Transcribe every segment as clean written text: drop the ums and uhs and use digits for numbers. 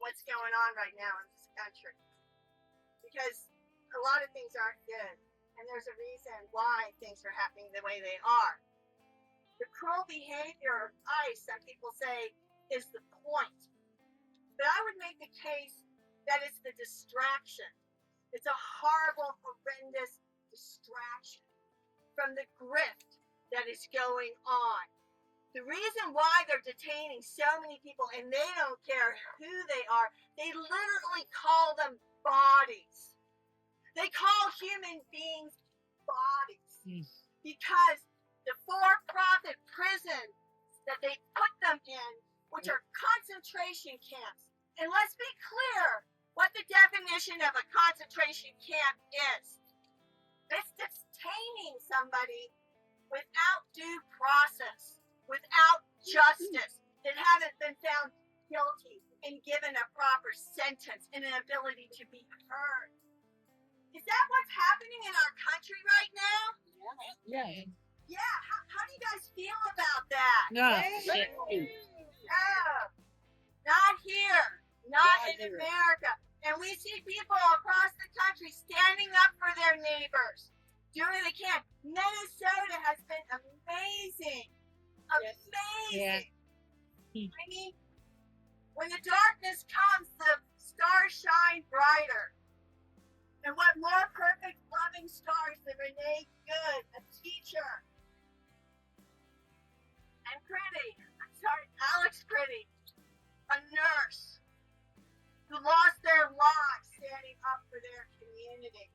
what's going on right now in this country. Because a lot of things aren't good. And there's a reason why things are happening the way they are. The cruel behavior of ICE, some people say, is the point. But I would make the case that it's the distraction. It's a horrible, horrendous distraction from the grift that is going on. The reason why they're detaining so many people, and they don't care who they are, they literally call them bodies. They call human beings bodies because the for-profit prisons that they put them in, which are concentration camps. And let's be clear what the definition of a concentration camp is. It's detaining somebody without due process, without justice, that haven't been found guilty and given a proper sentence and an ability to be heard. Is that what's happening in our country right now? Yeah. Yeah, how do you guys feel about that? No. Oh, not here, not in America. And we see people across the country standing up for their neighbors, doing what they can. Minnesota has been amazing. Amazing. Yeah. I mean, when the darkness comes, the stars shine brighter. And what more perfect, loving stars than Renee Good, a teacher, and Alex Pretti, a nurse, who lost their lives standing up for their community.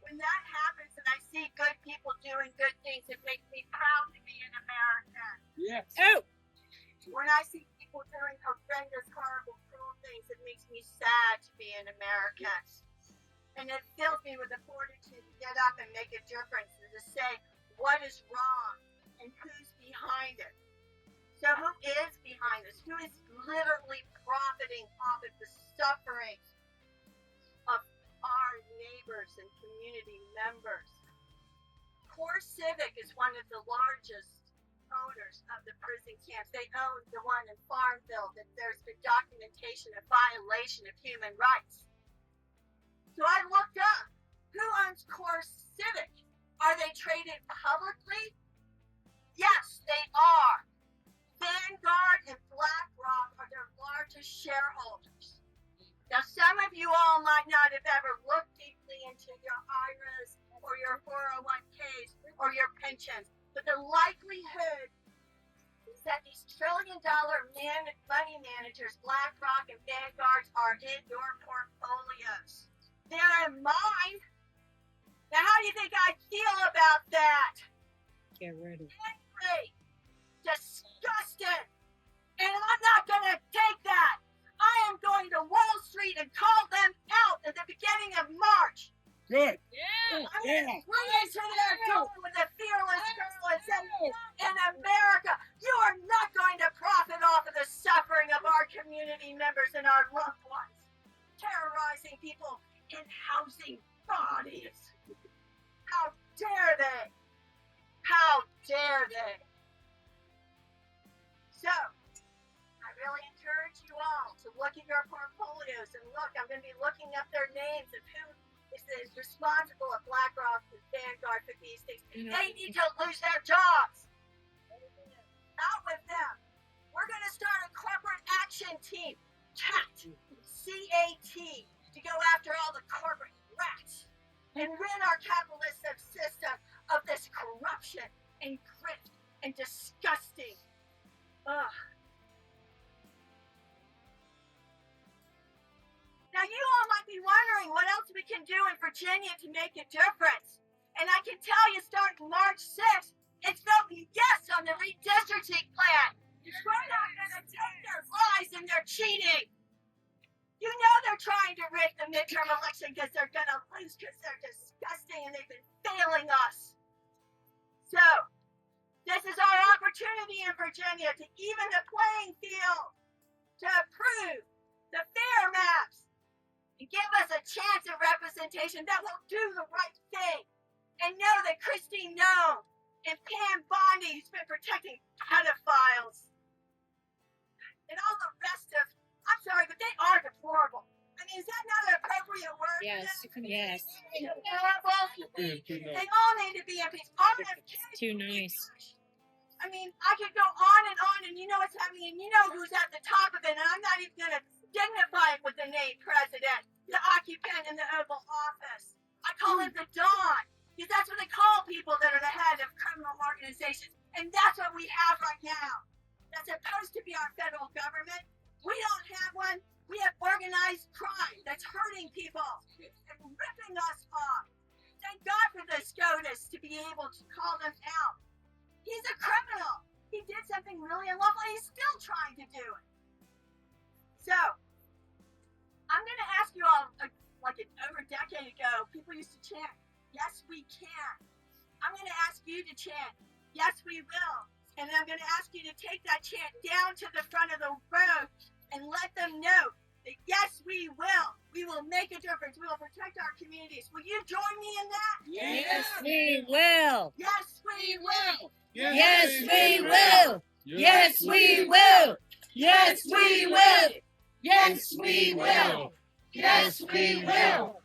When that happens and I see good people doing good things, it makes me proud to be an American. Yes. Oh. When I see people doing horrendous, horrible, cruel things, it makes me sad to be an American. And it fills me with the fortitude to get up and make a difference and to say what is wrong and who's behind it. So who is behind this? Who is literally profiting off of the sufferings of our neighbors and community members? Core Civic is one of the largest owners of the prison camps. They own the one in Farmville that there's been documentation of violation of human rights. So I looked up, who owns Core Civic? Are they traded publicly? Yes, they are. Vanguard and Blackrock are their largest shareholders. Now, some of you all might not have ever looked deeply into your IRAs or your 401ks or your pensions, but the likelihood is that these trillion-dollar money managers, BlackRock and Vanguard, are in your portfolios. They're in mine. Now, how do you think I feel about that? Get ready. Angry, disgusted, and I'm not going to take that. I am going to Wall Street and call them out at the beginning of March. Good. I'm going to bring into their door with a fearless girl and say, in America, you are not going to profit off of the suffering of our community members and our loved ones, terrorizing people in housing bodies. How dare they? How dare they? So, I really encourage you all to look at your portfolios and look. I'm going to be looking up their names of who is responsible at BlackRock and Vanguard for these things. They need to lose their jobs. Out with them. We're going to start a corporate action team, CAT, C-A-T, to go after all the corporate rats and rid our capitalist system of this corruption and grift and disgusting. Ugh. Now, you all might be wondering what else we can do in Virginia to make a difference. And I can tell you, starting March 6th, it's voting yes on the redistricting plan. We're not going to take their lies and their cheating. You know they're trying to rig the midterm election because they're going to lose because they're disgusting and they've been failing us. So, this is our opportunity in Virginia to even the playing field, to approve the fair maps, and give us a chance of representation that will do the right thing and know that Christine Noem and Bondi, who's been protecting pedophiles, and all the rest of, I'm sorry, but they are deplorable. I mean, is that not an appropriate word? Yes. Yes. Deplorable. They all need to be impeached. Too nice. I mean, I could go on, and you know what's happening, and you know who's at the top of it, and I'm not even going to dignify it with the name president, the occupant in the Oval Office. I call him the Don, because that's what they call people that are the head of criminal organizations, and that's what we have right now. That's supposed to be our federal government. We don't have one. We have organized crime that's hurting people and ripping us off. Thank God for the SCOTUS to be able to call them out. He's a criminal. He did something really unlawful. He's still trying to do it. So, I'm going to ask you all, over a decade ago, people used to chant, yes, we can. I'm going to ask you to chant, yes, we will. And I'm going to ask you to take that chant down to the front of the road and let them know that, yes, we will. We will make a difference. We will protect our communities. Will you join me in that? Yes, we will. Yes, we will. Yes, we will. Yes, we will. Yes, we will. Yes, we will. Yes, we will.